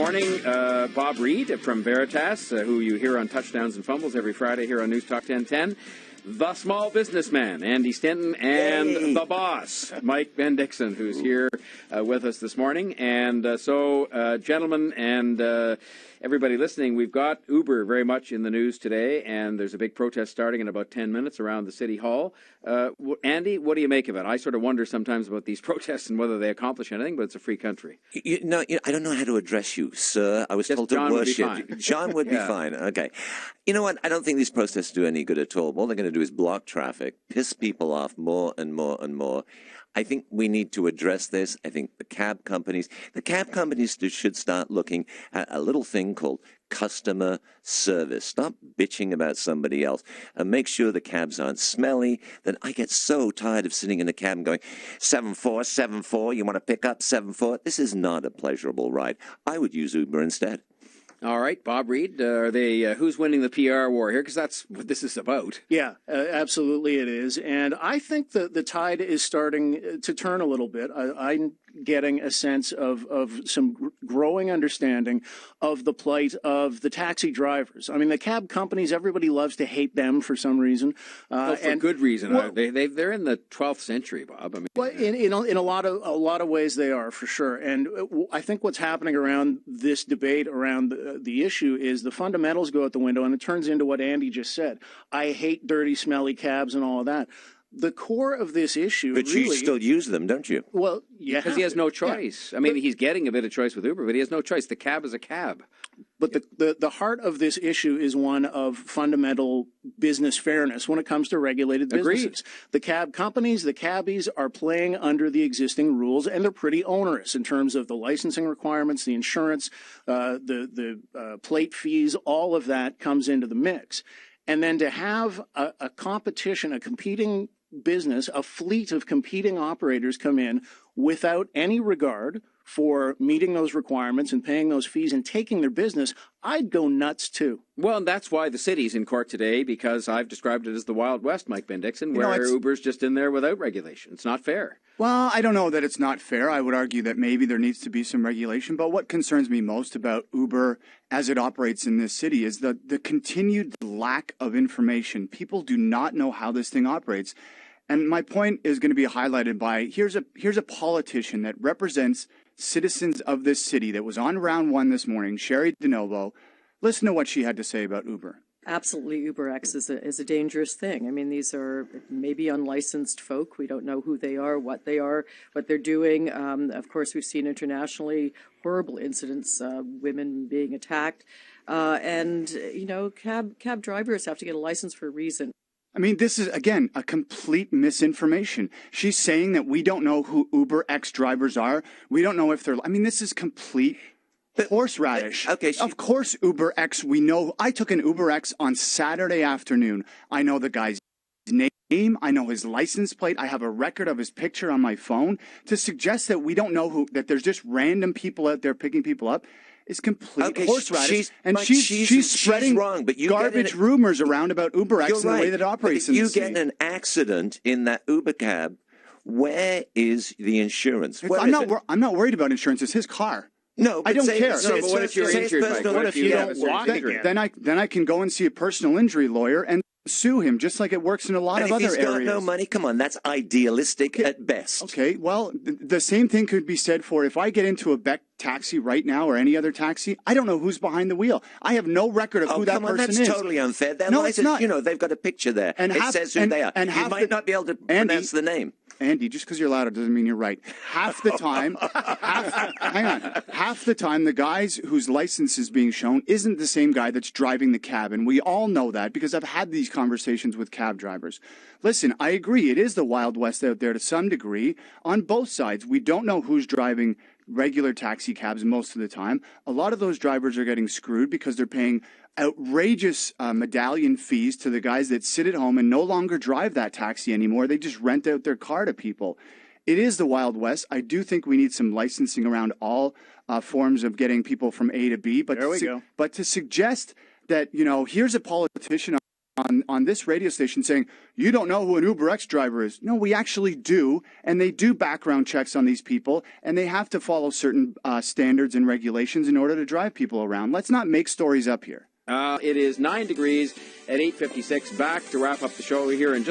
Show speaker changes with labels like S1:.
S1: morning, Bob Reed from Veritas, who you hear on Touchdowns and Fumbles every Friday here on News Talk 1010. The small businessman, Andy Stenton, and the boss, Mike Bendixson, who's here with us this morning. And gentlemen and everybody listening, we've got Uber very much in the news today, and there's a big protest starting in about 10 minutes around the City Hall. Andy, what do you make of it? I sort of wonder sometimes about these protests and whether they accomplish anything, but it's a free country.
S2: I don't know how to address you, sir. I was told to worship. John would be fine. Okay. You know what? I don't think these protests do any good at all. All they're going to do is block traffic, piss people off more and more and more. I think we need to address this. I think the cab companies should start looking at a little thing called customer service. Stop bitching about somebody else and make sure the cabs aren't smelly. Then I get so tired of sitting in a cab and going, 7474, you want to pick up 74? This is not a pleasurable ride. I would use Uber instead.
S1: All right, Bob Reed, are they? Who's winning the PR war here? Because that's what this is about.
S3: Yeah, absolutely it is. And I think the tide is starting to turn a little bit. I'm getting a sense of some growing understanding of the plight of the taxi drivers. I mean, the cab companies, everybody loves to hate them for some reason.
S1: For good reason. Well, they're in the 12th century, Bob. I mean,
S3: well, in a lot of ways they are, for sure. And I think what's happening around this debate around the issue is the fundamentals go out the window, and it turns into what Andy just said. I hate dirty, smelly cabs and all of that. The core of this issue,
S2: but you still use them, don't you?
S3: Well, yeah,
S1: because he has no choice. Yeah. I mean, he's getting a bit of choice with Uber, but he has no choice. The cab is a cab.
S3: But the heart of this issue is one of fundamental business fairness when it comes to regulated businesses.
S1: Agreed.
S3: The cab companies, the cabbies are playing under the existing rules, and they're pretty onerous in terms of the licensing requirements, the insurance, the plate fees. All of that comes into the mix. And then to have a competition, a competing business, a fleet of competing operators come in without any regard for meeting those requirements and paying those fees and taking their business, I'd go nuts too.
S1: Well, and that's why the city's in court today, because I've described it as the Wild West, Mike Bendixson, where Uber's just in there without regulation. It's not fair.
S4: Well, I don't know that it's not fair. I would argue that maybe there needs to be some regulation. But what concerns me most about Uber as it operates in this city is the continued lack of information. People do not know how this thing operates. And my point is going to be highlighted by here's a politician that represents citizens of this city that was on round one this morning, Sherry DeNovo. Listen to what she had to say about Uber.
S5: Absolutely, UberX is a dangerous thing. I mean, these are maybe unlicensed folk. We don't know who they are, what they're doing. Of course, we've seen internationally horrible incidents, women being attacked. And, cab drivers have to get a license for a reason.
S4: I mean, this is, again, a complete misinformation. She's saying that we don't know who UberX drivers are. We don't know if they're... I mean, this is complete horseradish.
S2: Okay.
S4: Of course, UberX, we know... I took an UberX on Saturday afternoon. I know the guy's name. I know his license plate. I have a record of his picture on my phone. To suggest that we don't know that there's just random people out there picking people up is complete horseradish. She's spreading
S2: wrong, but
S4: garbage rumors around about UberX and the way that it operates in the city.
S2: You get an accident in that Uber cab, where is the insurance?
S4: I'm not worried about insurance. It's his car.
S2: No,
S4: I don't care.
S1: No, but what if you're injured?
S3: What if you don't walk again?
S4: Then I can go and see a personal injury lawyer and sue him, just like it works in a lot of other areas.
S2: If he's got no money, come on, that's idealistic at best.
S4: Okay, well, the same thing could be said for if I get into a Beck taxi right now or any other taxi, I don't know who's behind the wheel. I have no record of who that person is.
S2: That's totally unfair.
S4: No, it's not.
S2: They've got a picture there. And it says who they are. And you might not be able to pronounce the name.
S4: Andy, just because you're louder doesn't mean you're right. Half the time, half the time, the guys whose license is being shown isn't the same guy that's driving the cab. And we all know that because I've had these conversations with cab drivers. Listen, I agree. It is the Wild West out there to some degree on both sides. We don't know who's driving regular taxi cabs most of the time. A lot of those drivers are getting screwed because they're paying outrageous medallion fees to the guys that sit at home and no longer drive that taxi anymore. They just rent out their car to people. It is the Wild West. I do think we need some licensing around all forms of getting people from A to B. But
S3: there we go.
S4: But to suggest that, here's a politician on this radio station saying, you don't know who an UberX driver is. No, we actually do. And they do background checks on these people, and they have to follow certain standards and regulations in order to drive people around. Let's not make stories up here.
S1: It is 9 degrees at 8:56. Back to wrap up the show here in just